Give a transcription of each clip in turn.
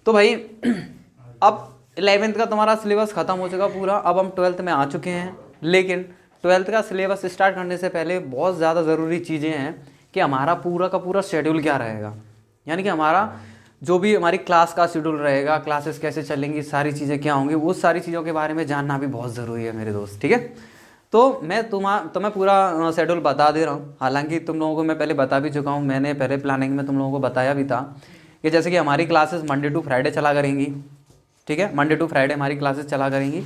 तो भाई अब 11th का तुम्हारा सिलेबस ख़त्म हो चुका पूरा, अब हम 12th में आ चुके हैं। लेकिन 12th का सिलेबस स्टार्ट करने से पहले बहुत ज़्यादा ज़रूरी चीज़ें हैं कि हमारा पूरा का पूरा शेड्यूल क्या रहेगा, यानी कि हमारा जो भी हमारी क्लास का शेड्यूल रहेगा, क्लासेस कैसे चलेंगी, सारी चीज़ें क्या होंगी, वो सारी चीज़ों के बारे में जानना भी बहुत ज़रूरी है मेरे दोस्त। ठीक है, तो मैं तुम्हें पूरा शेड्यूल बता दे रहा हूँ। हालांकि तुम लोगों को मैं पहले बता भी चुका हूँ, मैंने पहले प्लानिंग में तुम लोगों को बताया भी था कि जैसे कि हमारी क्लासेस मंडे टू फ्राइडे चला करेंगी। ठीक है, मंडे टू फ्राइडे हमारी क्लासेस चला करेंगी।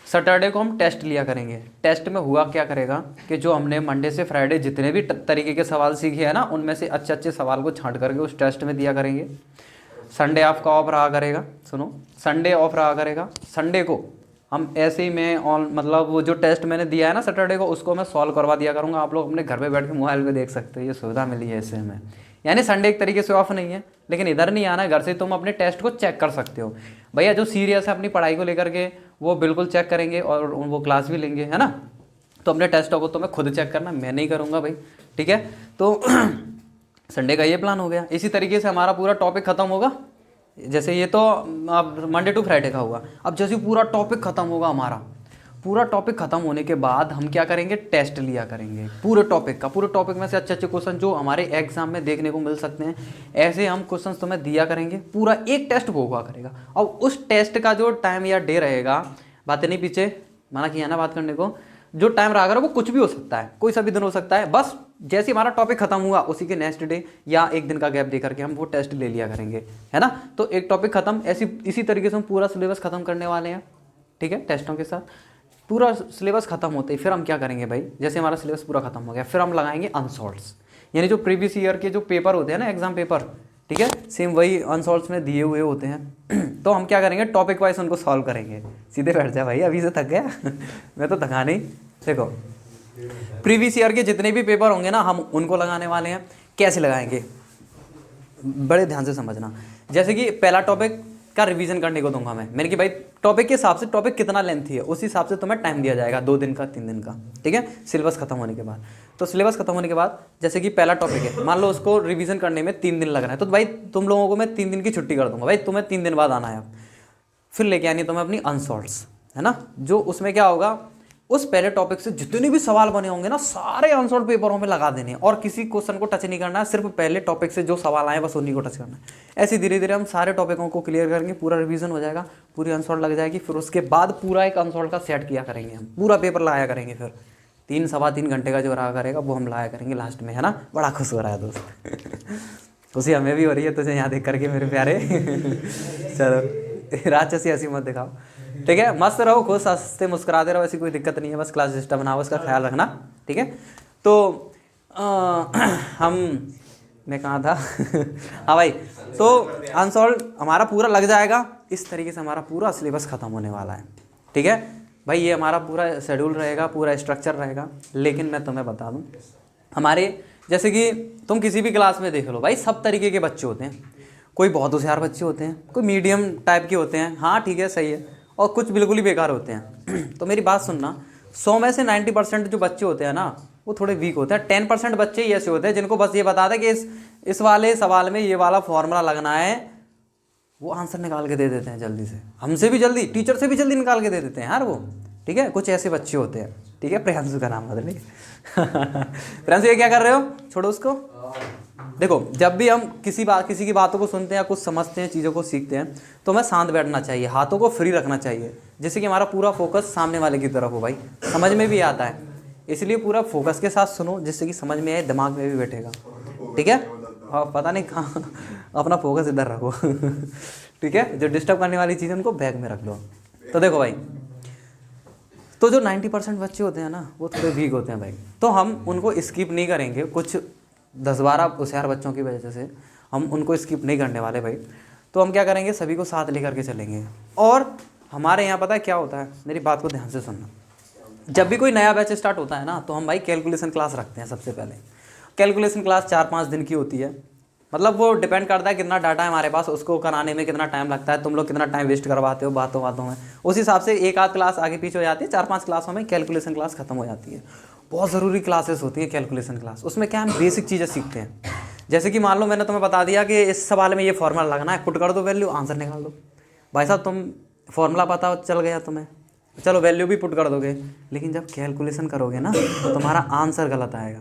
सैटरडे को हम टेस्ट लिया करेंगे। टेस्ट में हुआ क्या करेगा कि जो हमने मंडे से फ्राइडे जितने भी तरीके के सवाल सीखे हैं ना, उनमें से अच्छे अच्छे सवाल को छांट करके उस टेस्ट में दिया करेंगे। संडे आपका ऑफ रहा करेगा, सुनो, संडे ऑफ रहा करेगा। संडे को हम ऐसे ही में ऑन मतलब वो जो टेस्ट मैंने दिया है ना सैटरडे को, उसको मैं सॉल्व करवा दिया करूँगा। आप लोग अपने घर पे बैठ के मोबाइल पे देख सकते हो, ये सुविधा मिली है इससे हमें। यानी संडे एक तरीके से ऑफ नहीं है, लेकिन इधर नहीं आना है, घर से तुम अपने टेस्ट को चेक कर सकते हो। भैया जो सीरियस है अपनी पढ़ाई को लेकर के, वो बिल्कुल चेक करेंगे और वो क्लास भी लेंगे, है ना। तो अपने टेस्टों को तुम्हें खुद चेक करना, मैं नहीं करूँगा भाई। ठीक है, तो संडे का ये प्लान हो गया। इसी तरीके से हमारा पूरा टॉपिक ख़त्म होगा। जैसे ये तो अब मंडे टू फ्राइडे का हुआ। अब जैसे पूरा टॉपिक ख़त्म होगा हमारा, पूरा टॉपिक ख़त्म होने के बाद हम क्या करेंगे, टेस्ट लिया करेंगे पूरे टॉपिक का। पूरे टॉपिक में से अच्छे अच्छे क्वेश्चन जो हमारे एग्जाम में देखने को मिल सकते हैं, ऐसे हम क्वेश्चन तुम्हें दिया करेंगे। पूरा एक टेस्ट वो हुआ करेगा। और उस टेस्ट का जो टाइम या डे रहेगा, बातें नहीं पीछे मना किया ना बात करने को, जो टाइम रहा करो वो कुछ भी हो सकता है, कोई सा भी दिन हो सकता है। बस जैसे हमारा टॉपिक खत्म हुआ उसी के नेक्स्ट डे या एक दिन का गैप दे करके हम वो टेस्ट ले लिया करेंगे, है ना। तो एक टॉपिक खत्म, ऐसी इसी तरीके से हम पूरा सिलेबस खत्म करने वाले हैं। ठीक है, टेस्टों के साथ पूरा सिलेबस खत्म होते ही फिर हम क्या करेंगे भाई, जैसे हमारा सिलेबस पूरा खत्म हो गया, फिर हम लगाएंगे अनसॉल्व्स, यानी जो प्रीवियस ईयर के जो पेपर होते हैं ना, एग्जाम पेपर। ठीक है, सेम वही अनसॉल्व्स में दिए हुए होते हैं। तो हम क्या करेंगे, टॉपिक वाइज उनको सॉल्व करेंगे। सीधे बैठ जा भाई, अभी से थक गया। मैं तो थका नहीं। देखो, प्रीवियस ईयर के जितने भी पेपर होंगे ना, हम उनको लगाने वाले हैं। कैसे लगाएंगे, बड़े ध्यान से समझना। जैसे कि पहला टॉपिक का रिवीजन करने को दूंगा मैंने कि भाई टॉपिक के हिसाब से, टॉपिक कितना लेंथी है उस हिसाब से तुम्हें टाइम दिया जाएगा, 2 दिन का 3 दिन का। ठीक है, सिलेबस खत्म होने के बाद। तो सिलेबस खत्म होने के बाद जैसे कि पहला टॉपिक है, मान लो उसको रिवीजन करने में 3 दिन लग रहा है, तो भाई तुम लोगों को मैं 3 दिन की छुट्टी कर दूंगा। भाई तुम्हें 3 दिन बाद आना है, फिर लेके आनी है तुम्हें अपनी अनसॉल्व्स, है ना। जो उसमें क्या होगा, उस पहले टॉपिक से जितने भी सवाल बने होंगे ना, सारे अनसॉल्व पेपरों में लगा देने हैं और किसी क्वेश्चन को टच नहीं करना है। सिर्फ पहले टॉपिक से जो सवाल आए बस उन्हीं को टच करना है। ऐसे धीरे धीरे हम सारे टॉपिकों को क्लियर करेंगे, पूरा रिवीजन हो जाएगा, पूरी अनसॉल्व लग जाएगी। फिर उसके बाद पूरा एक अनसॉल्व का सेट किया करेंगे, हम पूरा पेपर लाया करेंगे। फिर 3-3.25 घंटे का जो रहा करेगा वो हम लाया करेंगे लास्ट में, है ना। बड़ा खुश हो रहा है दोस्त। खुशी हमें भी हो रही है तुझे यहाँ देख करके मेरे प्यारे। चलो राक्षसी हंसी मत दिखाओ। ठीक है, मस्त रहो, खुश हंसते मुस्कुराते रहो, ऐसी कोई दिक्कत नहीं है। बस क्लास डिस्टर्ब ना हो, उसका ख्याल रखना। ठीक है, तो मैं कहाँ था। हाँ भाई, तो अनसॉल्व हमारा पूरा लग जाएगा। इस तरीके से हमारा पूरा सिलेबस खत्म होने वाला है। ठीक है भाई, ये हमारा पूरा शेड्यूल रहेगा, पूरा स्ट्रक्चर रहेगा। लेकिन मैं तुम्हें बता दूँ, हमारे जैसे कि तुम किसी भी क्लास में देख लो भाई, सब तरीके के बच्चे होते हैं। कोई बहुत होशियार बच्चे होते हैं, कोई मीडियम टाइप के होते हैं, हाँ ठीक है सही है, और कुछ बिल्कुल ही बेकार होते हैं। तो मेरी बात सुनना, 100 में से 90% जो बच्चे होते हैं ना, वो थोड़े वीक होते हैं। 10% बच्चे ही ऐसे होते हैं जिनको बस ये बता दें कि इस वाले सवाल में ये वाला फॉर्मूला लगना है, वो आंसर निकाल के दे देते हैं जल्दी से, हमसे भी जल्दी, टीचर से भी जल्दी निकाल के दे देते हैं यार वो। ठीक है, कुछ ऐसे बच्चे होते हैं। ठीक है, प्रियांशु का नाम बदले। प्रियांशु ये क्या कर रहे हो, छोड़ो उसको। देखो, जब भी हम किसी की बातों को सुनते हैं या कुछ समझते हैं, चीज़ों को सीखते हैं, तो हमें शांत बैठना चाहिए, हाथों को फ्री रखना चाहिए, जिससे कि हमारा पूरा फोकस सामने वाले की तरफ हो भाई, समझ में भी आता है। इसलिए पूरा फोकस के साथ सुनो, जिससे कि समझ में आए, दिमाग में भी बैठेगा। ठीक है, हाँ पता नहीं कहाँ, अपना फोकस इधर रखो। ठीक है, जो डिस्टर्ब करने वाली चीज़ है उनको बैग में रख लो। तो देखो भाई, तो जो 90% बच्चे होते हैं ना, वो थोड़े वीक होते हैं भाई, तो हम उनको स्किप नहीं करेंगे। कुछ 10-12 होशियार बच्चों की वजह से हम उनको स्किप नहीं करने वाले भाई। तो हम क्या करेंगे, सभी को साथ लेकर के चलेंगे। और हमारे यहाँ पता है क्या होता है, मेरी बात को ध्यान से सुनना। जब भी कोई नया बैच स्टार्ट होता है ना, तो हम भाई कैलकुलेशन क्लास रखते हैं सबसे पहले। कैलकुलेशन क्लास 4-5 दिन की होती है, मतलब वो डिपेंड करता है कितना डाटा है हमारे पास, उसको कराने में कितना टाइम लगता है, तुम लोग कितना टाइम वेस्ट करवाते हो बातों बातों में, उस हिसाब से 1-8 क्लास आगे पीछे हो जाती है। 4-5 क्लासों में कैलकुलेशन क्लास खत्म हो जाती है। बहुत ज़रूरी क्लासेस होती है कैलकुलेशन क्लास। उसमें क्या हम बेसिक चीज़ें सीखते हैं। जैसे कि मान लो मैंने तुम्हें बता दिया कि इस सवाल में ये फॉर्मूला लगाना है, पुट कर दो वैल्यू, आंसर निकाल दो। भाई साहब तुम फॉर्मूला पता चल गया तुम्हें, चलो वैल्यू भी पुट कर दोगे, लेकिन जब कैलकुलेशन करोगे ना तो तुम्हारा आंसर गलत आएगा।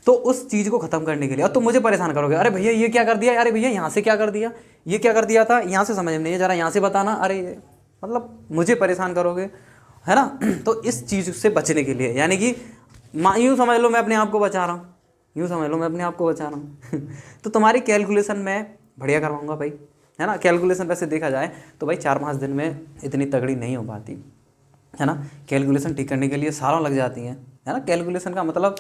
तो उस चीज़ को ख़त्म करने के लिए, और तुम मुझे परेशान करोगे, अरे भैया ये क्या कर दिया, अरे भैया यहाँ से क्या कर दिया, ये क्या कर दिया था, यहाँ से समझ में नहीं है, ज़रा यहाँ से बताना, अरे ये मतलब मुझे परेशान करोगे, है ना। तो इस चीज़ से बचने के लिए, यानी कि यूँ समझ लो मैं अपने आप को बचा रहा हूँ, यूँ समझ लो मैं अपने आप को बचा रहा हूँ। तो तुम्हारी कैलकुलेशन मैं बढ़िया करवाऊँगा भाई, है ना। कैलकुलेशन वैसे देखा जाए तो भाई 4-5 दिन में इतनी तगड़ी नहीं हो पाती, है ना। कैलकुलेशन ठीक करने के लिए सालों लग जाती हैं, है ना। कैलकुलेशन का मतलब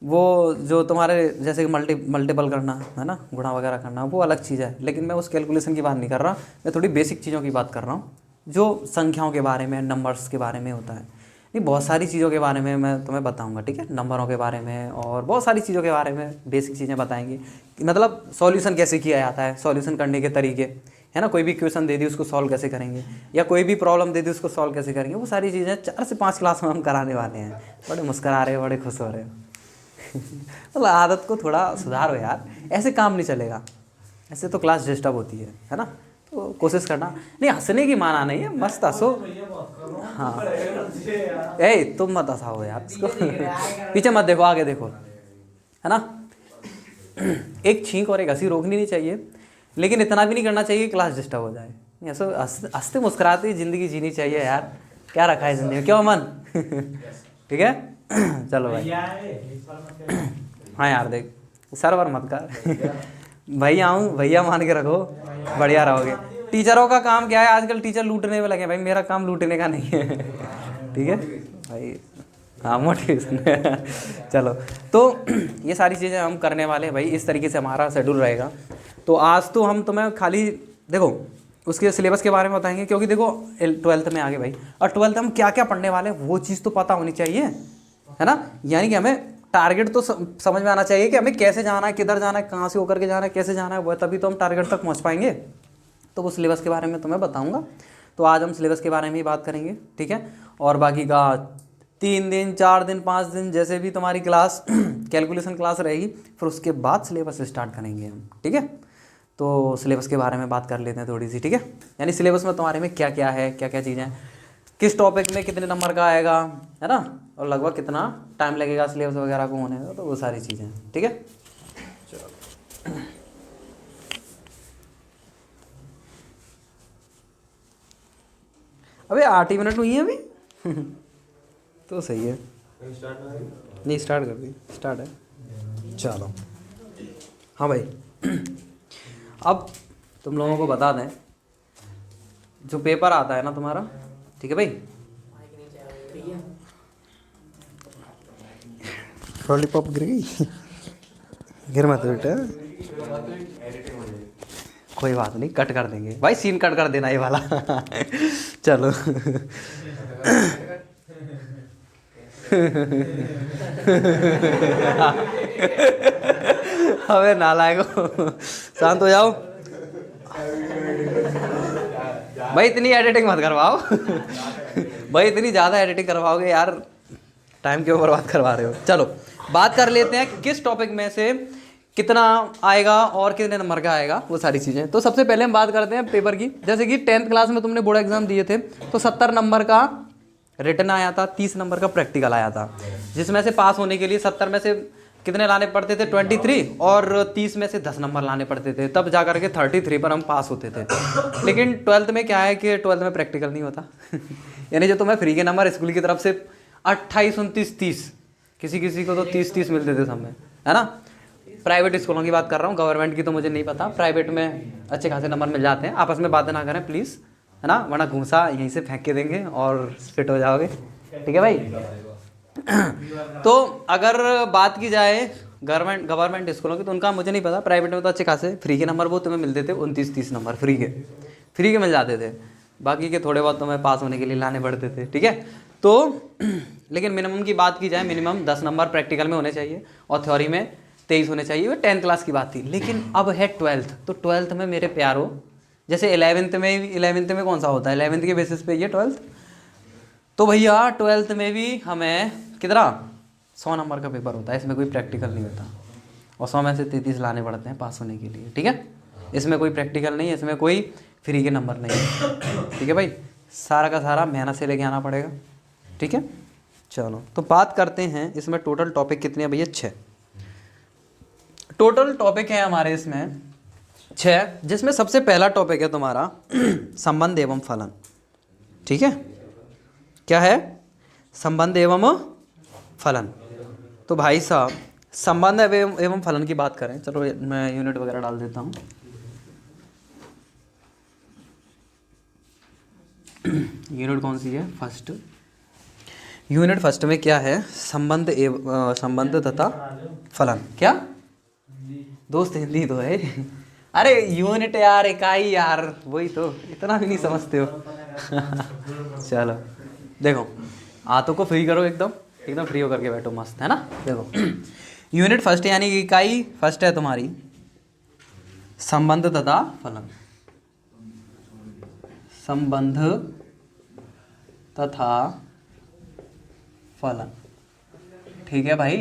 वो जो तुम्हारे जैसे कि मल्टीपल करना, है ना, गुणा वगैरह करना, वो अलग चीज़ है, लेकिन मैं उस कैलकुलेशन की बात नहीं कर रहा, मैं थोड़ी बेसिक चीज़ों की बात कर रहा हूँ, जो संख्याओं के बारे में, नंबर्स के बारे में होता है। नहीं, बहुत सारी चीज़ों के बारे में मैं तुम्हें बताऊंगा, ठीक है, नंबरों के बारे में और बहुत सारी चीज़ों के बारे में बेसिक चीज़ें बताएंगे, कि मतलब सॉल्यूशन कैसे किया जाता है, सॉल्यूशन करने के तरीके, है ना। कोई भी क्वेश्चन दे दी उसको सॉल्व कैसे करेंगे, या कोई भी प्रॉब्लम दे दी उसको सॉल्व कैसे करेंगे, वो सारी चीज़ें 4 से 5 क्लास में हम कराने वाले हैं। बड़े मुस्कुरा रहे हो, बड़े खुश हो रहे हो। मतलब आदत को थोड़ा सुधारो यार, ऐसे काम नहीं चलेगा, ऐसे तो क्लास डिस्टर्ब होती है ना। तो कोशिश करना, नहीं हंसने की माना नहीं है, मस्त हंसो। हाँ ए तुम मत हंसाओ यार इसको। पीछे मत देखो, आगे देखो, है ना। एक छींक और एक हंसी रोकनी नहीं चाहिए, लेकिन इतना भी नहीं करना चाहिए कि क्लास डिस्टर्ब हो जाए। ऐसे हंसते मुस्कुराते ज़िंदगी जीनी चाहिए यार, क्या रखा है ज़िंदगी में, क्यों अमन। ठीक है। चलो भाई। हाँ यार देख, सर्वर मत कर। भैया आऊँ, भैया मान के रखो, बढ़िया रहोगे। टीचरों का काम क्या है आजकल, टीचर लूटने में लगे भाई, मेरा काम लूटने का नहीं है। ठीक है भाई, हाँ मोटिवेशन। चलो, तो ये सारी चीज़ें हम करने वाले हैं भाई, इस तरीके से हमारा शेड्यूल रहेगा। तो आज तो हम तुम्हें खाली देखो उसके सिलेबस के बारे में बताएंगे, क्योंकि देखो 12th में आगे भाई, और 12th हम क्या क्या पढ़ने वाले हैं वो चीज़ तो पता होनी चाहिए, है ना। यानी कि हमें टारगेट तो समझ में आना चाहिए कि हमें कैसे जाना है, किधर जाना है, कहाँ से होकर के जाना है, कैसे जाना है, वो तभी तो हम टारगेट तक पहुँच पाएंगे। तो वो सिलेबस के बारे में तुम्हें बताऊँगा। तो आज हम सिलेबस के बारे में ही बात करेंगे, ठीक है। और बाकी का 3 दिन 4 दिन 5 दिन जैसे भी तुम्हारी क्लास कैलकुलेशन क्लास रहेगी, फिर उसके बाद सिलेबस स्टार्ट करेंगे हम, ठीक है। तो सिलेबस के बारे में बात कर लेते हैं थोड़ी सी, ठीक है। यानी सिलेबस में तुम्हारे में क्या क्या है, क्या क्या चीज़ें हैं, किस टॉपिक में कितने नंबर का आएगा, है ना, और लगभग कितना टाइम लगेगा सिलेबस वगैरह को होने का, तो वो सारी चीज़ें, ठीक है। चलो, अबे 8 ही मिनट हुई है अभी। तो सही है, नहीं स्टार्ट कर दी, स्टार्ट है। चलो हाँ भाई। अब तुम लोगों को बता दें, जो पेपर आता है ना तुम्हारा, ठीक है भाई, लॉलीपॉप गिर गई। गिर मत बेटा, कोई बात नहीं, कट कर देंगे भाई, सीन कट कर देना ये वाला। चलो। अबे नालायको, शांत हो जाओ भाई, इतनी एडिटिंग मत करवाओ। भाई इतनी ज़्यादा एडिटिंग करवाओगे यार, टाइम क्यों बर्बाद करवा रहे हो। चलो बात कर लेते हैं किस टॉपिक में से कितना आएगा और कितने नंबर का आएगा, वो सारी चीज़ें। तो सबसे पहले हम बात करते हैं पेपर की। जैसे कि 10th क्लास में तुमने बोर्ड एग्जाम दिए थे, तो 70 नंबर का रिटन आया था, 30 नंबर का प्रैक्टिकल आया था, जिसमें से पास होने के लिए 70 में से कितने लाने पड़ते थे, 23, और 30 में से 10 नंबर लाने पड़ते थे, तब जा करके 33 पर हम पास होते थे। लेकिन 12th में क्या है कि 12th में प्रैक्टिकल नहीं होता। यानी जो तुम्हें फ्री के नंबर स्कूल की तरफ से 28, 29, 30, किसी किसी को तो 30 मिलते थे सब में, है ना। प्राइवेट स्कूलों की बात कर रहा हूँ, गवर्नमेंट की तो मुझे नहीं पता। प्राइवेट में अच्छे खासे नंबर मिल जाते हैं। आपस में बातें ना करें प्लीज़, है ना, वरना घूसा यहीं से फेंक के देंगे और फिट हो जाओगे, ठीक है भाई। तो अगर बात की जाए गवर्नमेंट स्कूलों की, तो उनका मुझे नहीं पता। प्राइवेट में तो अच्छे खासे फ्री के नंबर वो तुम्हें मिलते थे, 29-30 नंबर फ्री के मिल जाते थे। बाकी के थोड़े बहुत तुम्हें पास होने के लिए लाने पड़ते थे, ठीक है। तो लेकिन मिनिमम की बात की जाए, मिनिमम 10 नंबर प्रैक्टिकल में होने चाहिए और थ्योरी में 23 होने चाहिए। वो 10th क्लास की बात थी। लेकिन अब है 12th, तो 12th में मेरे प्यारो, जैसे 11th में कौन सा होता है, 11th के बेसिस पे ये 12th, तो भैया 12th में भी हमें कितना 100 नंबर का पेपर होता है, इसमें कोई प्रैक्टिकल नहीं होता, और 100 में से 33 लाने पड़ते हैं पास होने के लिए, ठीक है। इसमें कोई प्रैक्टिकल नहीं है, इसमें कोई फ्री के नंबर नहीं है, ठीक है भाई। सारा का सारा मेहनत से लेके आना पड़ेगा, ठीक है। चलो तो बात करते हैं इसमें टोटल टॉपिक कितने हैं भैया, 6 टोटल टॉपिक है हमारे इसमें 6, जिसमें सबसे पहला टॉपिक है तुम्हारा संबंध एवं फलन, ठीक है। क्या है, संबंध एवं फलन। तो भाई साहब संबंध एवं फलन की बात करें, चलो मैं यूनिट वगैरह डाल देता हूँ। यूनिट कौन सी है, फर्स्ट। यूनिट फर्स्ट में क्या है, संबंध तथा फलन। क्या दोस्त, हिंदी तो है। अरे यूनिट यार, इकाई यार, वही तो, इतना भी नहीं समझते हो। चलो देखो, हाथों को फ्री करो, एकदम एकदम फ्री होकर के बैठो, मस्त है ना। देखो यूनिट फर्स्ट यानी कि इकाई फर्स्ट है तुम्हारी संबंध तथा फलन। संबंध तथा फलन, ठीक है भाई।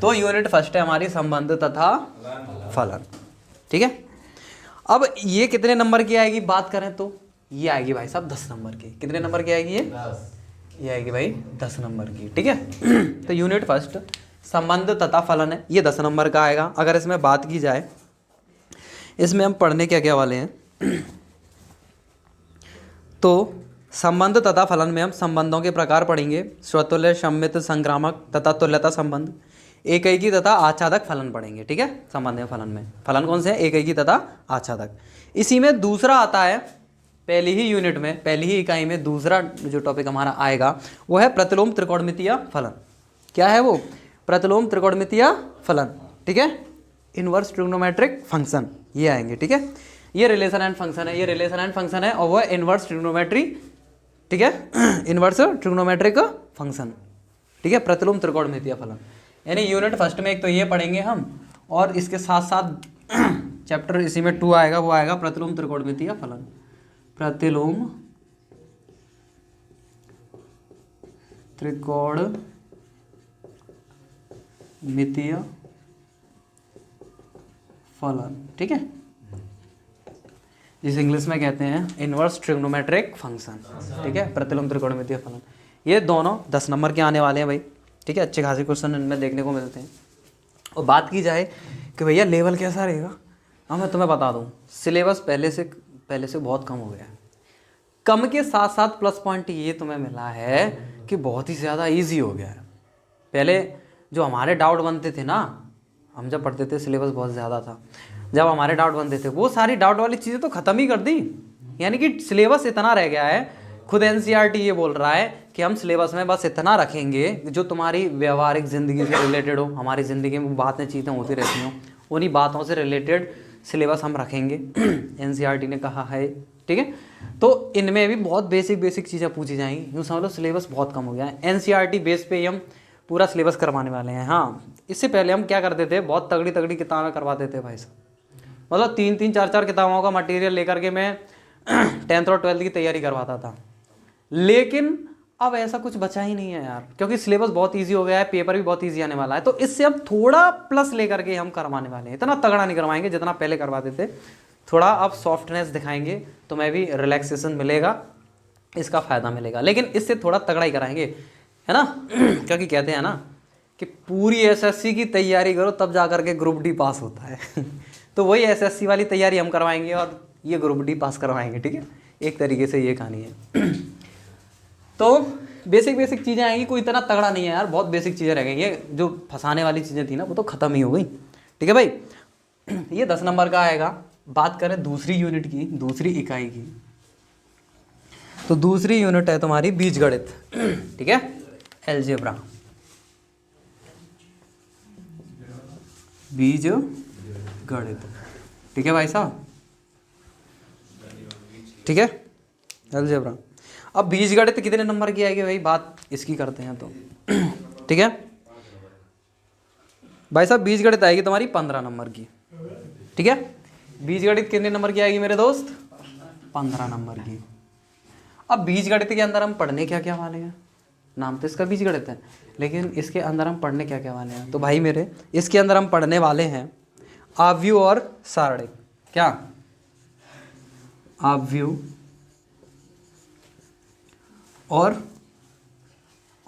तो यूनिट फर्स्ट है हमारी संबंध तथा फलन, ठीक है। अब ये कितने नंबर की आएगी बात करें तो ये आएगी भाई साहब 10 नंबर की। कितने नंबर की आएगी ये आएगी भाई 10 नंबर की, ठीक है। तो यूनिट फर्स्ट संबंध तथा फलन है, ये 10 नंबर का आएगा। अगर इसमें बात की जाए, इसमें हम पढ़ने क्या क्या वाले हैं तो संबंध तथा फलन में हम संबंधों के प्रकार पढ़ेंगे, स्वतुल्य, सम्मित, संक्रामक तथा तुल्यता संबंध, एकैकी तथा आच्छादक फलन पढ़ेंगे, ठीक है। संबंध में फलन में फलन कौन से हैं, एकैकी तथा आच्छादक। इसी में दूसरा आता है, पहली ही यूनिट में, पहली ही इकाई में दूसरा जो टॉपिक हमारा आएगा वो है प्रतिलोम त्रिकोणमितीय फलन। क्या है वो, प्रतिलोम त्रिकोणमितीय फलन, ठीक है। इनवर्स ट्रिग्नोमेट्रिक फंक्शन, ये आएंगे, ठीक है। ये रिलेशन एंड फंक्शन है, ये रिलेशन एंड फंक्शन है, और वो इनवर्स ट्रिग्नोमेट्री, ठीक है। इनवर्स ट्रिग्नोमेट्रिक फंक्शन, ठीक है, प्रतिलोम त्रिकोणमितीय फलन। यानी यूनिट फर्स्ट में एक तो ये पढ़ेंगे हम, और इसके साथ साथ चैप्टर इसी में 2 आएगा, वो आएगा प्रतिलोम त्रिकोणमितीय फलन। प्रतिलोम त्रिकोणमितीय फलन, ठीक है, जिसे इंग्लिश में कहते हैं इनवर्स ट्रिग्नोमेट्रिक फंक्शन, ठीक है, प्रतिलोम त्रिकोणमितीय फलन। ये दोनों 10 नंबर के आने वाले हैं भाई, ठीक है। अच्छे खासे क्वेश्चन इनमें देखने को मिलते हैं। और बात की जाए कि भैया लेवल कैसा रहेगा, हाँ मैं तुम्हें बता दूं, सिलेबस पहले से बहुत कम हो गया है। कम के साथ साथ प्लस पॉइंट ये तुम्हें मिला है कि बहुत ही ज़्यादा इजी हो गया है। पहले जो हमारे डाउट बनते थे ना, हम जब पढ़ते थे सिलेबस बहुत ज़्यादा था, जब हमारे डाउट बनते थे वो सारी डाउट वाली चीज़ें तो ख़त्म ही कर दी। यानी कि सिलेबस इतना रह गया है, खुद एनसीईआरटी ये बोल रहा है कि हम सिलेबस में बस इतना रखेंगे जो तुम्हारी व्यवहारिक ज़िंदगी से रिलेटेड हो, हमारी ज़िंदगी में बातें चीज़ें होती रहती हों, उन्हीं बातों से रिलेटेड सिलेबस हम रखेंगे। एनसीईआरटी ने कहा है, ठीक है। तो इनमें भी बहुत बेसिक चीज़ें पूछी जाएंगी, यूँ समझ लो सिलेबस बहुत कम हो गया है। एनसीईआरटी बेस पे ही हम पूरा सिलेबस करवाने वाले हैं। हाँ, इससे पहले हम क्या करते थे, बहुत तगड़ी किताबें करवाते थे भाई साहब, मतलब 3 4 किताबों का मटेरियल लेकर के मैं 10th और 12th की तैयारी करवाता था। लेकिन अब ऐसा कुछ बचा ही नहीं है यार, क्योंकि सिलेबस बहुत इजी हो गया है, पेपर भी बहुत इजी आने वाला है। तो इससे अब थोड़ा प्लस लेकर के हम करवाने वाले हैं, इतना तगड़ा नहीं करवाएंगे जितना पहले करवाते थे, थोड़ा अब सॉफ्टनेस दिखाएंगे, तुम्हें भी रिलैक्सेशन मिलेगा, इसका फ़ायदा मिलेगा, लेकिन इससे थोड़ा तगड़ा ही कराएंगे, है ना। क्योंकि कहते हैं ना कि पूरी एसएससी की तैयारी करो तब जा करके ग्रुप डी पास होता है। तो वही एसएससी वाली तैयारी हम करवाएंगे और ये ग्रुप डी पास करवाएंगे, ठीक है। एक तरीके से ये कहानी है। तो बेसिक चीज़ें आएंगी, कोई इतना तगड़ा नहीं है यार, बहुत बेसिक चीज़ें रह गई। ये जो फंसाने वाली चीज़ें थी ना वो तो ख़त्म ही हो गई, ठीक है भाई। ये 10 नंबर का आएगा। बात करें दूसरी यूनिट की, दूसरी इकाई की, तो दूसरी यूनिट है तुम्हारी बीजगणित, ठीक है, अलजेब्रा, बीजगणित, ठीक है भाई साहब, ठीक है, अलजेब्रा। अब बीजगणित कितने नंबर की आएगी भाई, बात इसकी करते हैं तो, ठीक है भाई साहब। बीजगणित आएगी तुम्हारी 15 नंबर की, ठीक है। बीजगणित कितने नंबर की आएगी मेरे दोस्त, 15 नंबर की। अब बीजगणित के अंदर हम पढ़ने क्या क्या वाले हैं, नाम तो इसका बीजगणित है, लेकिन इसके अंदर हम पढ़ने क्या क्या वाले हैं, तो भाई मेरे इसके अंदर हम पढ़ने वाले हैं आव्यूह और सारणिक। क्या? आव्यूह और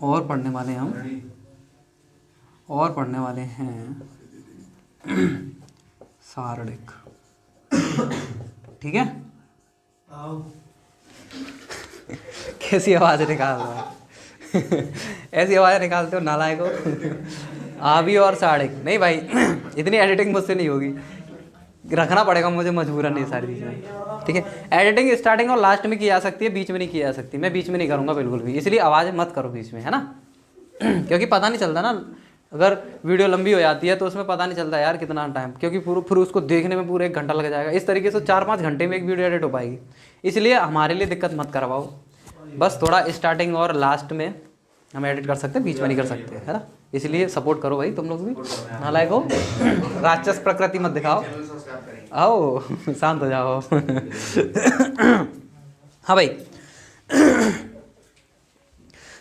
पढ़ने वाले हम और पढ़ने वाले हैं सारणिक। ठीक है? कैसी आवाज निकाल रहा है ऐसी आवाज निकालते हो नालायक हो। आव्यूह और सारणिक नहीं भाई इतनी एडिटिंग मुझसे नहीं होगी, रखना पड़ेगा मुझे मजबूरन ये सारी चीज़ें। ठीक है, एडिटिंग स्टार्टिंग और लास्ट में की जा सकती है, बीच में नहीं की जा सकती। मैं बीच में नहीं करूँगा बिल्कुल भी, इसलिए आवाज़ मत करो बीच में, है ना क्योंकि पता नहीं चलता ना, अगर वीडियो लंबी हो जाती है तो उसमें पता नहीं चलता यार कितना टाइम, क्योंकि फिर उसको देखने में पूरा 1 घंटा लग जाएगा। इस तरीके से 4-5 घंटे में एक वीडियो एडिट हो पाएगी, इसलिए हमारे लिए दिक्कत मत करवाओ। बस थोड़ा स्टार्टिंग और लास्ट में हम एडिट कर सकते हैं, बीच में नहीं कर सकते, है ना। इसलिए सपोर्ट करो भाई, तुम लोग भी नालायक हो राक्षस प्रकृति मत दिखाओ, आओ शांत हो जाओ हाँ भाई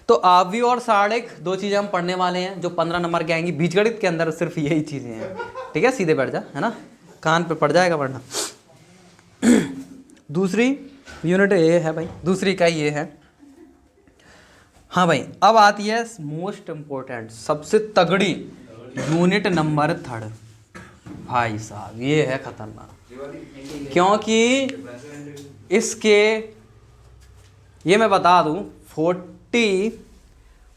तो आव्यूह और सारणिक 2 चीज़ें हम पढ़ने वाले हैं जो 15 नंबर के आएंगी। बीजगणित के अंदर सिर्फ यही चीज़ें हैं। ठीक है, सीधे बैठ जा, है ना, कान पे पड़ जाएगा वरना। दूसरी यूनिट ये है भाई, दूसरी इकाई ये है। हाँ भाई, अब आती है मोस्ट इम्पोर्टेंट, सबसे तगड़ी यूनिट नंबर 3। भाई साहब ये है खतरनाक, क्योंकि इसके ये मैं बता दूं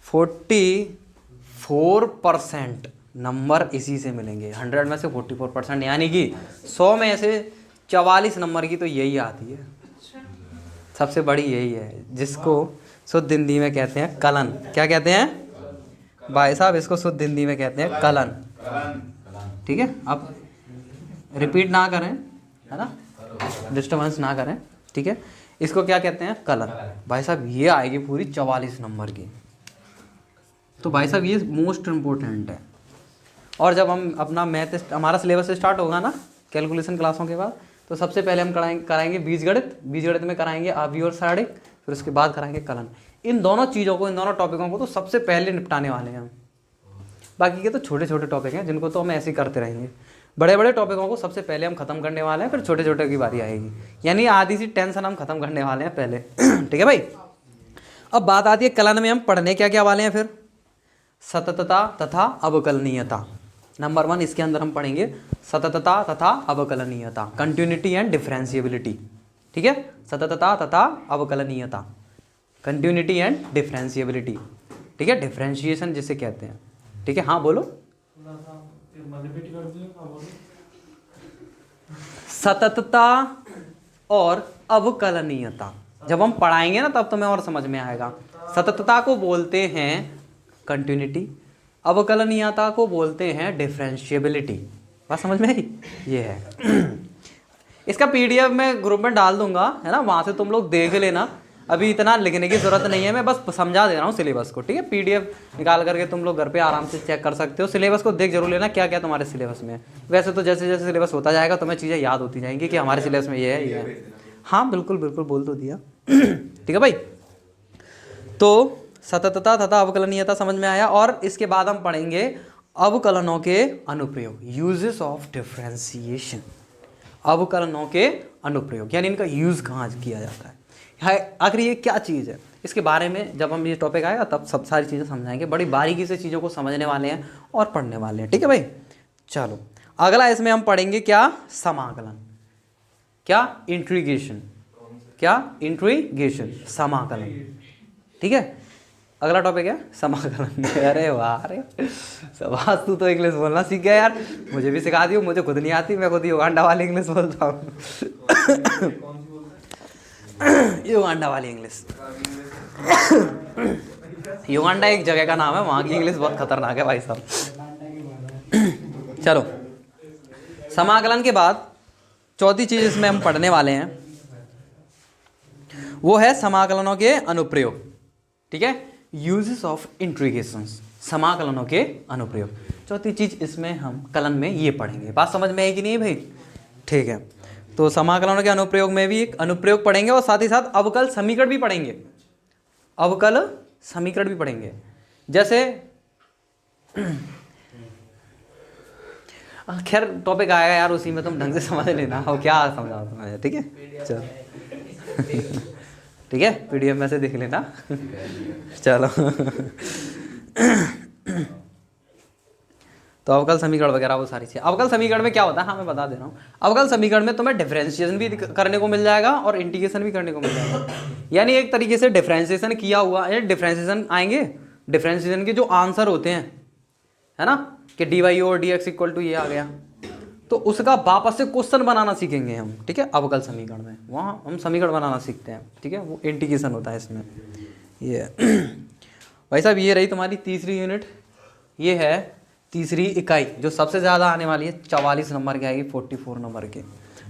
44% नंबर इसी से मिलेंगे। 100 में से 44%, यानी कि 100 में से 44 नंबर की तो यही आती है। सबसे बड़ी यही है, जिसको शुद्ध हिंदी में कहते हैं कलन। क्या कहते हैं भाई साहब? इसको शुद्ध हिंदी में कहते हैं कलन। ठीक है, अब रिपीट ना करें, है ना, डिस्टर्बेंस ना करें। ठीक है, इसको क्या कहते हैं? कलन। भाई साहब ये आएगी पूरी 44 नंबर की। तो भाई साहब ये मोस्ट इम्पोर्टेंट है। और जब हम अपना मैथ हमारा सिलेबस स्टार्ट होगा ना कैलकुलेशन क्लासों के बाद, तो सबसे पहले हम कराएंगे बीजगणित। बीजगणित में कराएंगे आव्यूह और सारणिक, फिर उसके बाद कराएंगे कलन। इन दोनों चीज़ों को, इन दोनों टॉपिकों को तो सबसे पहले निपटाने वाले हैं हम। बाकी के तो छोटे छोटे टॉपिक हैं जिनको तो हम ऐसे ही करते रहेंगे। बड़े बड़े टॉपिकों को सबसे पहले हम खत्म करने वाले हैं, फिर छोटे छोटे की बारी आएगी। यानी आधी सी टेंशन हम खत्म करने वाले हैं पहले ठीक है भाई। अब बात आती है कलन में हम पढ़ने क्या क्या वाले हैं फिर? सततता तथा अवकलनीयता। नंबर 1 इसके अंदर हम पढ़ेंगे सततता तथा अवकलनीयता, कंटिन्यूटी एंड डिफरेंशिएबिलिटी। ठीक है, सततता तथा अवकलनीयता, कंटिन्यूटी एंड डिफरेंशिएबिलिटी। ठीक है, डिफरेंशिएशन जिसे कहते हैं। ठीक है, हाँ बोलो। सततता और अवकलनीयता जब हम पढ़ाएंगे ना तब तुम्हें और समझ में आएगा। सततता को बोलते हैं कंटिन्यूटी, अवकलनीयता को बोलते हैं डिफरेंशिएबिलिटी। बात समझ में आई? ये है इसका पीडीएफ मैं ग्रुप में डाल दूंगा, है ना, वहाँ से तुम लोग देख लेना। अभी इतना लिखने की ज़रूरत नहीं है, मैं बस समझा दे रहा हूँ सिलेबस को। ठीक है, पीडीएफ निकाल करके तुम लोग घर पे आराम से चेक कर सकते हो। सिलेबस को देख जरूर लेना क्या क्या तुम्हारे सिलेबस में है। वैसे तो जैसे जैसे सिलेबस होता जाएगा तुम्हें चीज़ें याद होती जाएंगी कि हमारे सिलेबस में ये है, ये है। हाँ बिल्कुल बिल्कुल, बोल तो दिया ठीक है भाई। तो सततता तथा अवकलनीयता समझ में आया। और इसके बाद हम पढ़ेंगे अवकलनों के अनुप्रयोग, यूजेस ऑफ डिफरेंशिएशन। अवकलनों के अनुप्रयोग यानी इनका यूज़ कहाँ किया जाता है, आखिर ये क्या चीज़ है, इसके बारे में जब हम ये टॉपिक आएगा तब सब सारी चीज़ें समझाएंगे। बड़ी बारीकी से चीज़ों को समझने वाले हैं और पढ़ने वाले हैं। ठीक है भाई, चलो अगला इसमें हम पढ़ेंगे क्या? समाकलन। क्या? इंट्रीगेशन। क्या? इंट्रीगेशन, समाकलन। ठीक है, अगला टॉपिक है समाकलन। अरे वाह, अरे सबास, तू तो इंग्लिश बोलना सीख गया यार, मुझे भी सिखा दियो। मुझे खुद नहीं आती, मैं खुद युगांडा वाली इंग्लिश बोलता हूँ युगांडा वाली इंग्लिश। युगांडा एक जगह का नाम है, वहाँ की इंग्लिश बहुत खतरनाक है भाई साहब। चलो, समाकलन के बाद चौथी चीज़ इसमें हम पढ़ने वाले हैं वो है समाकलनों के अनुप्रयोग। ठीक है, यूजेस ऑफ इंट्रीगेशंस, समाकलनों के अनुप्रयोग। चौथी चीज़ इसमें हम कलन में ये पढ़ेंगे। बात समझ में आई कि नहीं भाई? ठीक है, तो समाकलनों के अनुप्रयोग में भी एक अनुप्रयोग पढ़ेंगे और साथ ही साथ अवकल समीकरण भी पढ़ेंगे। अवकल समीकरण भी पढ़ेंगे। जैसे खैर टॉपिक आएगा यार, उसी में तुम ढंग से समझ लेना हो क्या समझाओ तुम्हें, ठीक है। चलो ठीक है, पीडीएफ में से देख लेना। चलो तो अवकल समीकरण वगैरह वो सारी चीज़। अवकल समीकरण में क्या होता है, हाँ मैं बता दे रहा हूँ। अवकल समीकरण में तुम्हें डिफरेंशिएशन भी करने को मिल जाएगा और इंटीग्रेशन भी करने को मिल जाएगा। यानी एक तरीके से डिफरेंशिएशन किया हुआ है, डिफरेंशिएशन आएंगे, डिफरेंशिएशन के जो आंसर होते हैं, है ना, कि डी वाई और डी एक्स इक्वल टू ये आ गया, तो उसका वापस से क्वेश्चन बनाना सीखेंगे हम, ठीक है। अवकल समीकरण में वहाँ हम समीकरण बनाना सीखते हैं, ठीक है, वो इंटीग्रेशन होता है इसमें। ये भाई साहब ये रही तुम्हारी तीसरी यूनिट, ये है तीसरी इकाई जो सबसे ज़्यादा आने वाली है, 44 नंबर की आएगी 44 नंबर की,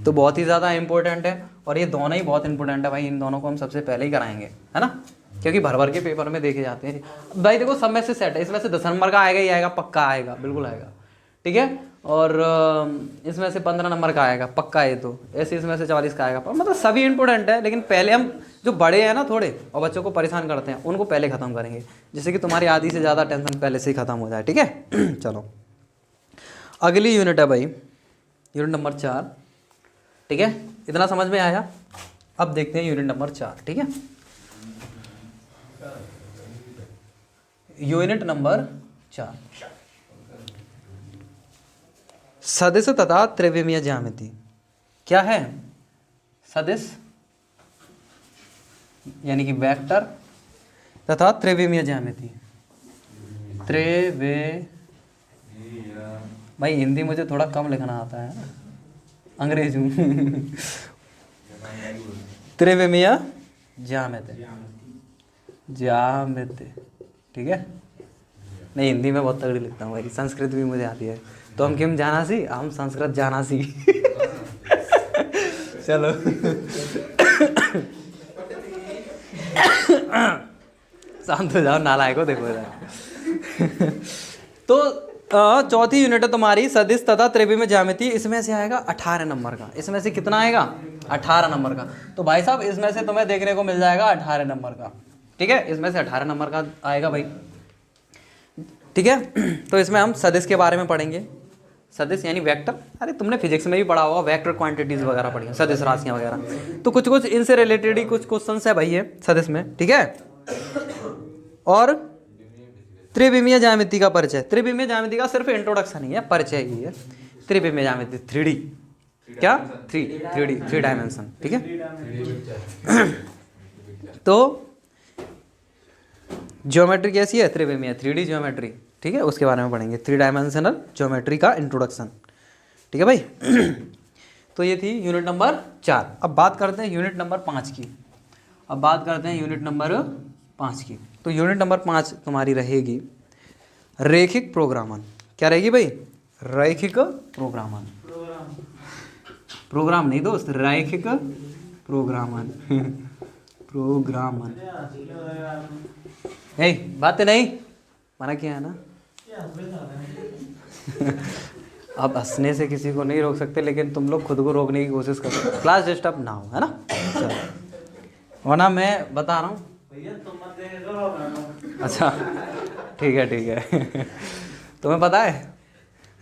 तो बहुत ही ज़्यादा इंपॉर्टेंट है। और ये दोनों ही बहुत इंपॉर्टेंट है भाई, इन दोनों को हम सबसे पहले ही कराएंगे, है ना, क्योंकि भर भर के पेपर में देखे जाते हैं भाई। देखो सब में से सेट है, इसमें से 10 नंबर का आएगा ही आएगा, पक्का आएगा, बिल्कुल आएगा, ठीक है। और इसमें से 15 नंबर का आएगा पक्का है, तो ऐसे इसमें से 44 का आएगा, मतलब सभी इंपॉर्टेंट है। लेकिन पहले हम जो बड़े हैं ना थोड़े और बच्चों को परेशान करते हैं, उनको पहले ख़त्म करेंगे, जिससे कि तुम्हारी आधी से ज़्यादा टेंशन पहले से ही ख़त्म हो जाए, ठीक है। चलो अगली यूनिट है भाई, यूनिट नंबर 4, ठीक है। इतना समझ में आया। अब देखते हैं यूनिट नंबर 4, ठीक है। यूनिट नंबर 4, सदिश तथा त्रिविमीय ज्यामिति। क्या है सदिश, यानी कि वेक्टर, तथा त्रिविमीय ज्यामिति। भाई हिंदी मुझे थोड़ा कम लिखना आता है, अंग्रेजी में। त्रिविमीय ज्यामिति, ज्यामिति, ठीक है। नहीं हिंदी में बहुत तगड़ी लिखता हूँ भाई, संस्कृत भी मुझे आती है, तो हम किम जाना सी, हम संस्कृत जाना सी। चलो शांत हो जाओ, नालायक हो, देखो तो चौथी यूनिट है तुम्हारी सदिश तथा त्रिविमीय ज्यामिति। इसमें से आएगा 18 नंबर का। इसमें से कितना आएगा, 18 नंबर का। तो भाई साहब इसमें से तुम्हें देखने को मिल जाएगा 18 नंबर का, ठीक है। इसमें से 18 नंबर का आएगा भाई, ठीक है। तो इसमें हम सदिश के बारे में पढ़ेंगे। सदिश यानी वेक्टर, अरे तुमने फिजिक्स में भी पढ़ा होगा, वेक्टर क्वांटिटीज वगैरह पढ़ी हैं, सदिश राशियां वगैरह, तो कुछ कुछ इनसे रिलेटेड ही कुछ क्वेश्चन है भाई ये सदिश में, ठीक है। और त्रिविमीय ज्यामिति का परिचय। त्रिविमीय ज्यामिति का सिर्फ इंट्रोडक्शन ही है, परिचय ही है। त्रिविमीय ज्यामिति 3D, क्या 3 डायमेंशन, ठीक है। तो ज्योमेट्री कैसी है, त्रिविमीय 3D ज्योमेट्री, ठीक है, उसके बारे में पढ़ेंगे। 3 डायमेंशनल ज्योमेट्री का इंट्रोडक्शन, ठीक है भाई। तो ये थी यूनिट नंबर 4। अब बात करते हैं यूनिट नंबर 5 की। अब बात करते हैं यूनिट नंबर 5 की। तो यूनिट नंबर 5 तुम्हारी रहेगी रैखिक प्रोग्रामन। क्या रहेगी भाई, रैखिक प्रोग्रामन। प्रोग्राम नहीं दोस्त, रैखिक प्रोग्रामन। प्रोग्रामन बात नहीं मना किया है ना। अब हंसने से किसी को नहीं रोक सकते, लेकिन तुम लोग खुद को रोकने की कोशिश करो, क्लास डिस्टर्ब ना हो, है ना। चलो वरना मैं बता रहा हूँ। अच्छा ठीक है। तुम्हें पता है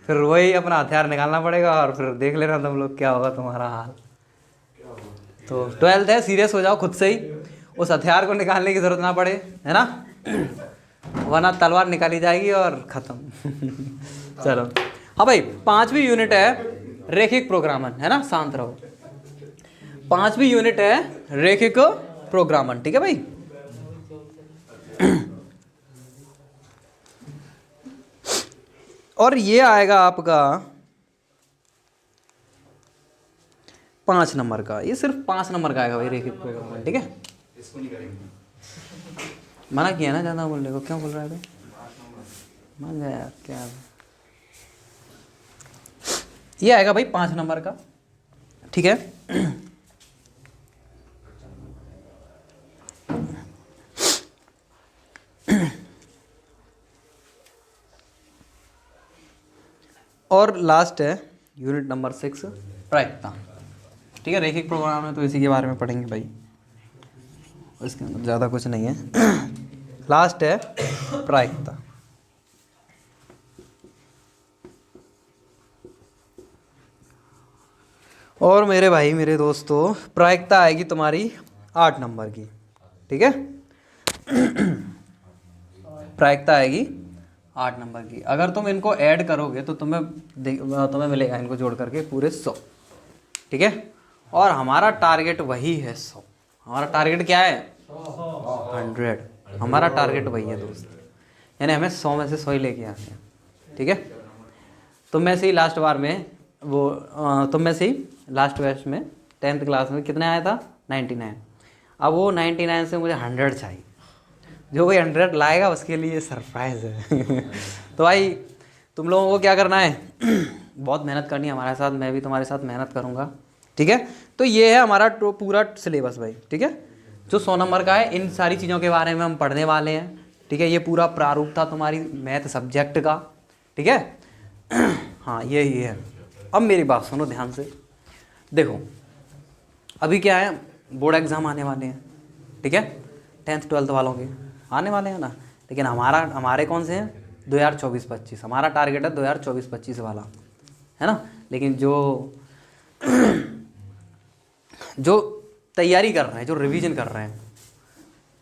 फिर वही अपना हथियार निकालना पड़ेगा और फिर देख लेना तुम लोग क्या होगा तुम्हारा हाल। तो 12th है, सीरियस हो जाओ खुद से ही, उस हथियार को निकालने की जरूरत ना पड़े, है ना, वरना तलवार निकाली जाएगी और ख़त्म। चलो हाँ भाई, 5वीं यूनिट है रैखिक प्रोग्रामन, है ना, शांत रहो। 5वीं यूनिट है रैखिक प्रोग्रामन, ठीक है भाई। और ये आएगा आपका 5 नंबर का, ये सिर्फ 5 नंबर का आएगा भाई रैखिक प्रोग्रामन, ठीक है। इसको नहीं करेंगे, मना किया ना ज़्यादा बोलने को, क्यों बोल रहा है भाई, मान जा यार क्या। ये आएगा भाई 5 नंबर का, ठीक है। और लास्ट है यूनिट नंबर 6 प्रायिकता, ठीक है। रैखिक प्रोग्राम है तो इसी के बारे में पढ़ेंगे भाई, इसके अंदर ज़्यादा कुछ नहीं है। लास्ट है प्रायिकता। और मेरे भाई मेरे दोस्तों, प्रायिकता आएगी तुम्हारी 8 नंबर की, ठीक है। प्रायिकता आएगी 8 नंबर की। अगर तुम इनको ऐड करोगे तो तुम्हें मिलेगा इनको जोड़ करके पूरे 100, ठीक है। और हमारा टारगेट वही है 100। हमारा टारगेट क्या है? 100। हमारा टारगेट वही है दोस्त, यानी हमें 100 में से 100 ही लेके आते हैं, ठीक है। तुम में से ही लास्ट बार में तुम में से ही लास्ट बैच में 10th क्लास में कितने आया था? 99। अब वो 99 से मुझे 100 चाहिए। जो कोई 100 लाएगा उसके लिए सरप्राइज़ है। तो भाई तुम लोगों को क्या करना है? बहुत मेहनत करनी है हमारे साथ, मैं भी तुम्हारे साथ मेहनत करूँगा, ठीक है। तो ये है हमारा पूरा सिलेबस भाई, ठीक है। जो 100 नंबर का है, इन सारी चीज़ों के बारे में हम पढ़ने वाले हैं, ठीक है। ये पूरा प्रारूप था तुम्हारी मैथ सब्जेक्ट का, ठीक है। हाँ यही है। अब मेरी बात सुनो ध्यान से, देखो अभी क्या है, बोर्ड एग्ज़ाम आने वाले हैं, ठीक है। 10th 12th वालों के आने वाले हैं ना, लेकिन हमारे कौन से हैं? 2024-25। हमारा टारगेट है 2024-25 वाला, है ना। लेकिन जो तैयारी कर रहे हैं, जो रिवीजन कर रहे हैं,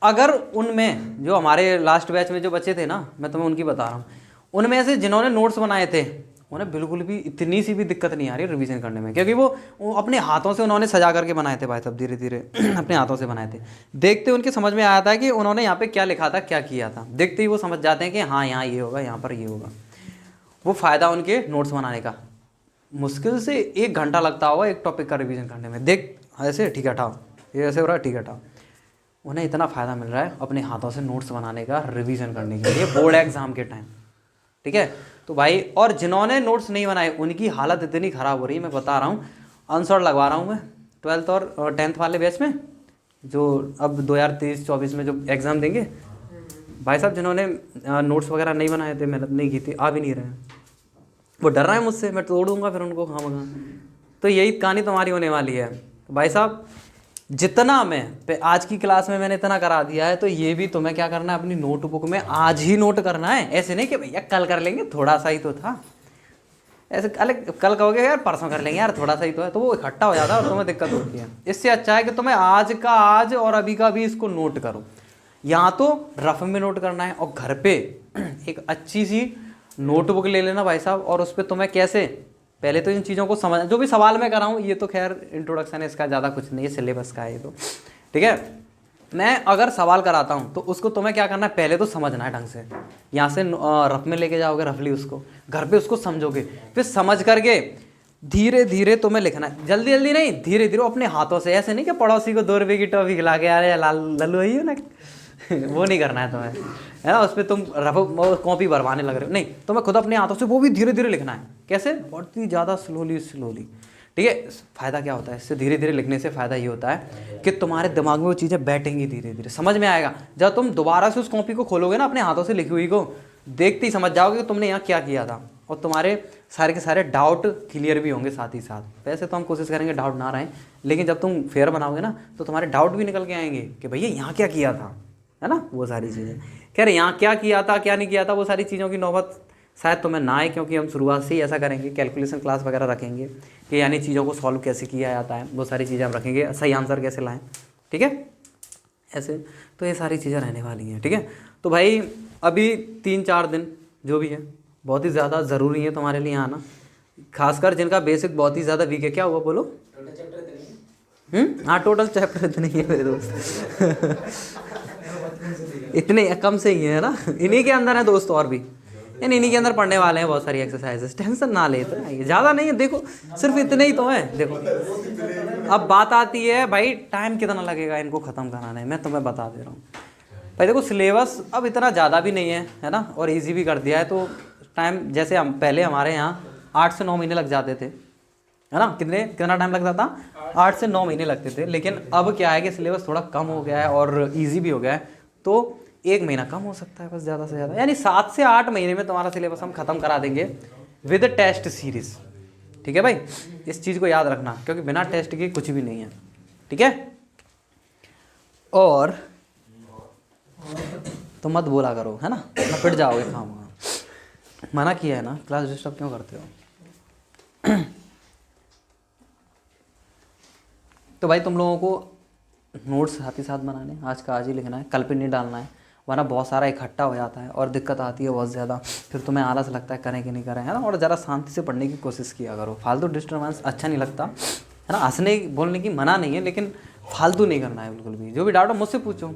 अगर उनमें जो हमारे लास्ट बैच में जो बच्चे थे ना, मैं तुम्हें उनकी बता रहा हूँ, उनमें से जिन्होंने नोट्स बनाए थे उन्हें बिल्कुल भी इतनी सी भी दिक्कत नहीं आ रही रिवीजन करने में, क्योंकि वो अपने हाथों से उन्होंने सजा करके बनाए थे भाई साहब, धीरे धीरे अपने हाथों से बनाए थे। देखते उनके समझ में आया था कि उन्होंने यहाँ पे क्या लिखा था, क्या किया था। देखते ही वो समझ जाते हैं कि हाँ यहाँ ये होगा, यहाँ पर ये होगा। वो फ़ायदा उनके नोट्स बनाने का। मुश्किल से 1 घंटा लगता होगा एक टॉपिक का रिवीजन करने में। देख ऐसे ठीक है हटाओ, ये ऐसे हो रहा है ठीक है हटाओ। उन्हें इतना फ़ायदा मिल रहा है अपने हाथों से नोट्स बनाने का, रिवीजन करने के लिए बोर्ड एग्ज़ाम के टाइम, ठीक है। तो भाई, और जिन्होंने नोट्स नहीं बनाए उनकी हालत इतनी ख़राब हो रही है, मैं बता रहा हूँ। आंसर लगवा रहा हूँ मैं 12th और 10th वाले बैच में, जो अब 2023-24 में जो एग्ज़ाम देंगे। भाई साहब जिन्होंने नोट्स वगैरह नहीं बनाए थे, मेहनत नहीं की थी, आ भी नहीं रहे हैं। वो डर रहे हैं मुझसे, मैं तोड़ दूंगा फिर उनको, हाँ मगा। तो यही कहानी तुम्हारी होने वाली है भाई साहब। जितना मैं आज की क्लास में मैंने इतना करा दिया है, तो ये भी तुम्हें क्या करना है, अपनी नोटबुक में आज ही नोट करना है। ऐसे नहीं कि भैया कल कर लेंगे, थोड़ा सा ही तो था। ऐसे कल कहोगे यार परसों कर लेंगे यार, थोड़ा सा ही तो है, तो वो इकट्ठा हो जाता है और तुम्हें दिक्कत होती है। इससे अच्छा है कि तुम्हें आज का आज और अभी का भी इसको नोट करो। यहाँ तो रफ में नोट करना है, और घर पे एक अच्छी सी नोटबुक ले लेना भाई साहब, और उस पर तुम्हें कैसे पहले तो इन चीज़ों को समझ, जो भी सवाल मैं कराऊँ ये तो खैर इंट्रोडक्शन है, इसका ज़्यादा कुछ नहीं है, सिलेबस का है ये तो, ठीक है। मैं अगर सवाल कराता हूँ तो उसको तुम्हें क्या करना है, पहले तो समझना है ढंग से। यहाँ से रफ में लेके जाओगे रफली उसको, घर पे उसको समझोगे, फिर समझ करके धीरे धीरे तुम्हें लिखना है। जल्दी जल्दी नहीं, धीरे धीरे अपने हाथों से। ऐसे नहीं कि पड़ोसी को 2 रुपये की टॉफी खिला के यार लल्लू ही हो ना वो नहीं करना है तुम्हें, है ना। उस पर तुम रफ कॉपी भरवाने लग रहे हो, नहीं, तुम्हें खुद अपने हाथों से वो भी धीरे धीरे लिखना है। कैसे? बहुत ही ज़्यादा स्लोली, ठीक है। फ़ायदा क्या होता है इससे? धीरे धीरे लिखने से फ़ायदा ये होता है कि तुम्हारे दिमाग में वो चीज़ें बैठेंगी, धीरे धीरे समझ में आएगा। जब तुम दोबारा से उस कॉपी को खोलोगे ना, अपने हाथों से लिखी हुई को, देखते ही समझ जाओगे कि तुमने यहाँ क्या किया था, और तुम्हारे सारे के सारे डाउट क्लियर भी होंगे साथ ही साथ। वैसे तो हम कोशिश करेंगे डाउट ना रहें, लेकिन जब तुम फेयर बनाओगे ना तो तुम्हारे डाउट भी निकल के आएंगे कि भैया यहाँ क्या किया था, है ना। वो सारी चीज़ें कह रहे यहाँ क्या किया था, क्या नहीं किया था, वो सारी चीज़ों की नौबत शायद तुम्हें ना आए, क्योंकि हम शुरुआत से ही ऐसा करेंगे। कैलकुलेशन क्लास वगैरह रखेंगे कि यानी चीज़ों को सॉल्व कैसे किया जाता है, वो सारी चीज़ें हम रखेंगे, सही आंसर कैसे लाएं, ठीक है। ऐसे तो ये सारी चीज़ें रहने वाली हैं, ठीक है। तो भाई अभी 3-4 दिन जो भी है बहुत ही ज़्यादा ज़रूरी है तुम्हारे लिए आना, खासकर जिनका बेसिक बहुत ही ज़्यादा वीक है। क्या हुआ बोलो? हाँ टोटल चैप्टर इतने ही है मेरे दोस्त इतने कम से ही है ना, इन्हीं के अंदर है दोस्त, और भी इन्हीं के अंदर पढ़ने वाले हैं बहुत सारी एक्सरसाइजेस। टेंशन ना ले, इतना ही ज़्यादा नहीं है, देखो सिर्फ इतने ही तो है। देखो अब बात आती है भाई टाइम कितना लगेगा इनको ख़त्म कराने में, मैं तुम्हें बता दे रहा हूँ भाई। देखो सिलेबस अब इतना ज़्यादा भी नहीं है ना, और ईजी भी कर दिया है। तो टाइम जैसे हम पहले हमारे यहाँ 8 से 9 महीने लग जाते थे, है ना। कितना टाइम लगता था? 8 से 9 महीने लगते थे। लेकिन अब क्या है कि सिलेबस थोड़ा कम हो गया है और ईजी भी हो गया है, तो 1 महीना कम हो सकता है बस, ज़्यादा से ज़्यादा। यानी 7 से 8 महीने में तुम्हारा सिलेबस हम ख़त्म करा देंगे विद टेस्ट सीरीज़, ठीक है भाई। इस चीज़ को याद रखना, क्योंकि बिना टेस्ट के कुछ भी नहीं है, ठीक है। और तो मत बोला करो, है ना, ना पिट जाओगे खाऊंगा। मना किया है ना, क्लास डिस्टर्ब क्यों करते हो। तो भाई तुम लोगों को नोट्स साथ ही साथ बनाने, आज का आज ही लिखना है, कल पे नहीं डालना है, वरना बहुत सारा इकट्ठा हो जाता है और दिक्कत आती है बहुत ज़्यादा, फिर तुम्हें आलस लगता है करें कि नहीं करें, है ना। और ज़रा शांति से पढ़ने की कोशिश किया करो, फालतू डिस्टर्बेंस अच्छा नहीं लगता, है ना। हंसने बोलने की मना नहीं है, लेकिन फालतू नहीं करना है बिल्कुल भी। जो भी डाउट हो मुझसे पूछो,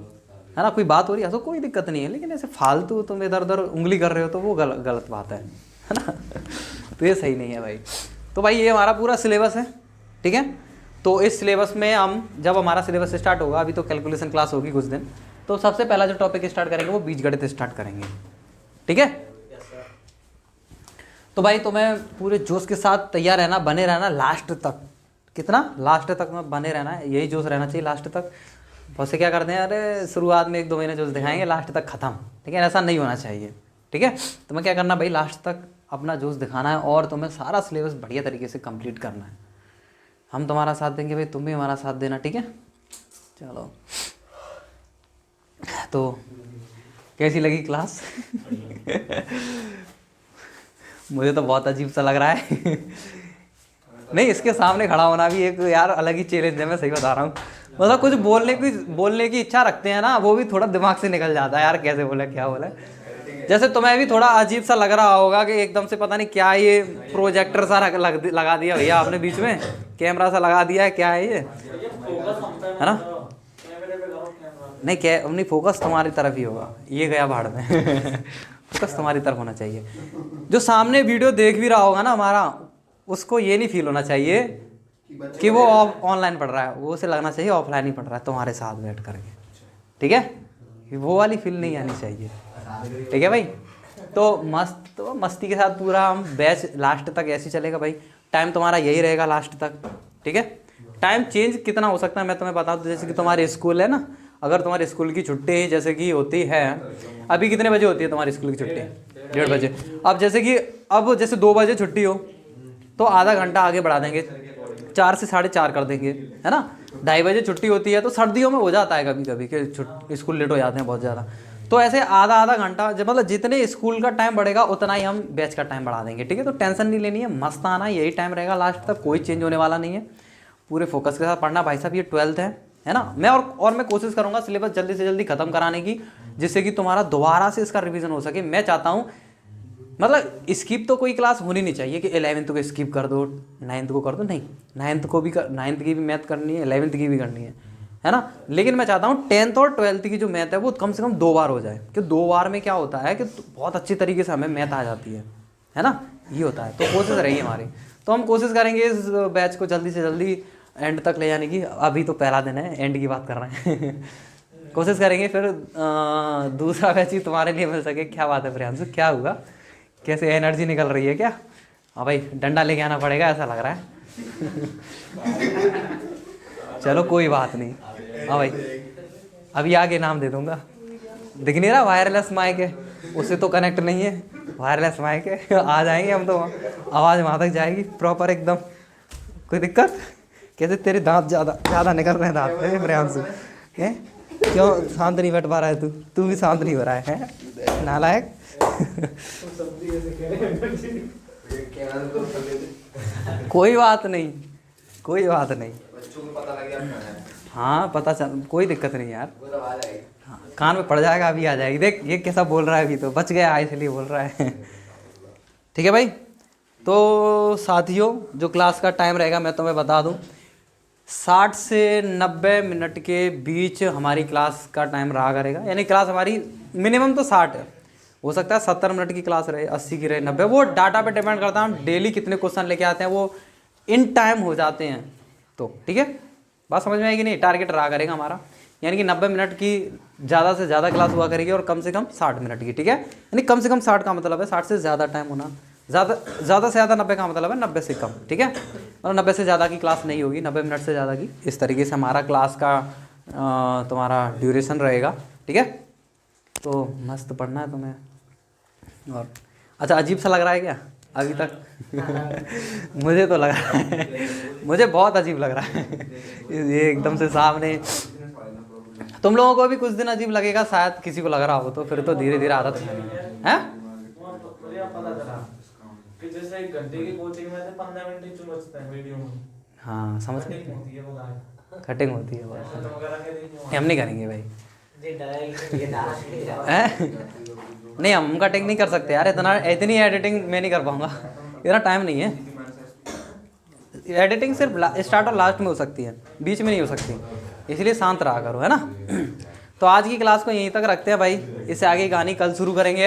है ना, कोई बात हो रही है हंसो, कोई दिक्कत नहीं है, लेकिन ऐसे फालतू तुम इधर उधर उंगली कर रहे हो तो वो गलत बात है ना। तो ये सही नहीं है भाई। तो भाई ये हमारा पूरा सिलेबस है, ठीक है। तो इस सिलेबस में हम, जब हमारा सिलेबस स्टार्ट होगा, अभी तो कैलकुलेशन क्लास होगी कुछ दिन, तो सबसे पहला जो टॉपिक स्टार्ट करेंगे वो बीजगणित स्टार्ट करेंगे, ठीक है। तो भाई तुम्हें पूरे जोश के साथ तैयार रहना, बने रहना लास्ट तक। कितना? लास्ट तक में बने रहना है, यही जोश रहना चाहिए लास्ट तक। बहुत से क्या करते हैं, अरे शुरुआत में 1-2 महीने जोश दिखाएंगे, लास्ट तक खत्म, ठीक है। ऐसा नहीं होना चाहिए, ठीक है। तुम्हें क्या करना भाई, लास्ट तक अपना जोश दिखाना है और तुम्हें सारा सिलेबस बढ़िया तरीके से कंप्लीट करना है। हम तुम्हारा साथ देंगे भाई, तुम भी हमारा साथ देना, ठीक है। चलो, तो कैसी लगी क्लास? मुझे तो बहुत अजीब सा लग रहा है। नहीं, इसके सामने खड़ा होना भी एक यार अलग ही चैलेंज है, मैं सही बता रहा हूँ। मतलब कुछ बोलने की इच्छा रखते हैं ना, वो भी थोड़ा दिमाग से निकल जाता है यार, कैसे बोले क्या बोले। जैसे तुम्हें भी थोड़ा अजीब सा लग रहा होगा कि एकदम से पता नहीं क्या ये प्रोजेक्टर सा लगा दिया भैया आपने बीच में, कैमरा सा लगा दिया है, क्या है ये, है ना। नहीं क्या, नहीं फोकस तुम्हारी तरफ ही होगा, ये गया भाड़ में। फोकस तुम्हारी तरफ होना चाहिए। जो सामने वीडियो देख भी रहा होगा ना हमारा, उसको ये नहीं फील होना चाहिए कि वो ऑनलाइन पढ़ रहा है, वो उसे लगना चाहिए ऑफलाइन ही पढ़ रहा है तुम्हारे साथ बैठ करके, ठीक है। वो वाली फील नहीं आनी चाहिए, ठीक है भाई। तो मस्ती के साथ पूरा हम बैच लास्ट तक ऐसे ही चलेगा भाई। टाइम तुम्हारा यही रहेगा लास्ट तक, ठीक है। टाइम चेंज कितना हो सकता है मैं तुम्हें बता दूं। जैसे कि तुम्हारे स्कूल है ना, अगर तुम्हारे स्कूल की छुट्टी जैसे कि होती है, अभी कितने बजे होती है तुम्हारी स्कूल की छुट्टी? 1:30 बजे। अब जैसे 2 बजे छुट्टी हो तो आधा घंटा आगे बढ़ा देंगे, 4 से 4:30 कर देंगे, है ना। 2:30 बजे छुट्टी होती है, तो सर्दियों में हो जाता है कभी कभी कि स्कूल लेट हो जाते हैं बहुत ज़्यादा। तो ऐसे आधा घंटा, जब मतलब जितने स्कूल का टाइम बढ़ेगा उतना ही हम बैच का टाइम बढ़ा देंगे, ठीक है। तो टेंशन नहीं लेनी है, मस्त आना, यही टाइम रहेगा लास्ट तक, कोई चेंज होने वाला नहीं है। पूरे फोकस के साथ पढ़ना भाई साहब, ये 12th है ना। मैं कोशिश करूंगा सिलेबस जल्दी से जल्दी खत्म कराने की, जिससे कि तुम्हारा दोबारा से इसका रिवीजन हो सके। मैं चाहता हूँ, मतलब स्किप तो कोई क्लास होनी नहीं चाहिए कि 11th को स्किप कर दो, 9th को कर दो, नहीं। 9th की भी मैथ करनी है, 11th की भी करनी है ना। लेकिन मैं चाहता हूँ 10th और 12th की जो मैथ है वो कम से कम 2 बार हो जाए, कि 2 बार में क्या होता है कि बहुत अच्छी तरीके से हमें मैथ आ जाती है ना, ये होता है। तो कोशिश रही हमारी, तो हम कोशिश करेंगे इस बैच को जल्दी से जल्दी एंड तक ले जाने की। अभी तो पहला दिन है, एंड की बात कर रहे हैं। कोशिश करेंगे फिर दूसरा बैच ही तुम्हारे लिए मिल सके। क्या बात है प्रियांशु, क्या हुआ, कैसे एनर्जी निकल रही है क्या? हाँ भाई, डंडा लेके आना पड़ेगा ऐसा लग रहा है। चलो कोई बात नहीं। हाँ भाई, अभी आगे नाम दे दूंगा। दिख नहीं रहा वायरलेस माइक है, उससे तो कनेक्ट नहीं है, वायरलेस माइक है। आ जाएंगे हम तो, आवाज़ वहाँ तक जाएगी प्रॉपर एकदम। कोई दिक्कत? कैसे तेरे दांत ज़्यादा निकल रहे हैं दांत पे प्रियांशु? क्यों शांत नहीं बैठ पा रहा है तू भी शांत नहीं हो रहा है नालायक। कोई बात नहीं, कोई बात नहीं। हाँ पता चल, कोई दिक्कत नहीं यार। हाँ, कान में पड़ जाएगा, अभी आ जाएगी। देख ये कैसा बोल रहा है, अभी तो बच गया इसलिए बोल रहा है। ठीक है भाई। तो साथियों, जो क्लास का टाइम रहेगा मैं तुम्हें बता दूं, 60 से 90 मिनट के बीच हमारी क्लास का टाइम रहा करेगा। यानी क्लास हमारी मिनिमम तो 60 है, हो सकता है 70 मिनट की क्लास रहे, 80 की रहे, 90, वो डाटा पे डिपेंड करता है हम डेली कितने क्वेश्चन लेके आते हैं, वो इन टाइम हो जाते हैं। तो ठीक है, बात समझ में आएगी नहीं? टारगेट रहा करेगा हमारा, यानी कि 90 मिनट की ज़्यादा से ज़्यादा क्लास हुआ करेगी और कम से कम 60 मिनट की, ठीक है। यानी कम से कम 60 का मतलब है 60 से ज़्यादा टाइम होना, ज़्यादा से ज़्यादा 90 का मतलब है 90 से कम, ठीक है। और 90 से ज़्यादा की क्लास नहीं होगी, 90 मिनट से ज़्यादा की। इस तरीके से हमारा क्लास का तुम्हारा ड्यूरेशन रहेगा, ठीक है। तो मस्त पढ़ना है तुम्हें। और अच्छा, अजीब सा लग रहा है क्या अभी तक? मुझे तो लग रहा है, मुझे बहुत अजीब लग रहा है ये एकदम से सामने तुम लोगों को भी कुछ दिन अजीब लगेगा शायद, किसी को लग रहा हो तो फिर तो धीरे धीरे आदत है। मुझे अब पता चला कि जैसे 1 घंटे की कोचिंग में से 15 मिनट ही चुन बचते हैं वीडियो में। हाँ समझ कटिंग सकते होती है वो गाय। कटिंग होती है ऐसा बस। तो वगैरह के देखिए हम नहीं करेंगे भाई, है हैं? नहीं हम कटिंग नहीं कर सकते यार, इतनी एडिटिंग मैं नहीं कर पाऊंगा, इतना टाइम नहीं है। एडिटिंग सिर्फ स्टार्ट और लास्ट में हो सकती है, बीच में नहीं हो सकती, इसलिए शांत रहा करो, है ना। तो आज की क्लास को यहीं तक रखते हैं भाई, इससे आगे की कहानी कल शुरू करेंगे।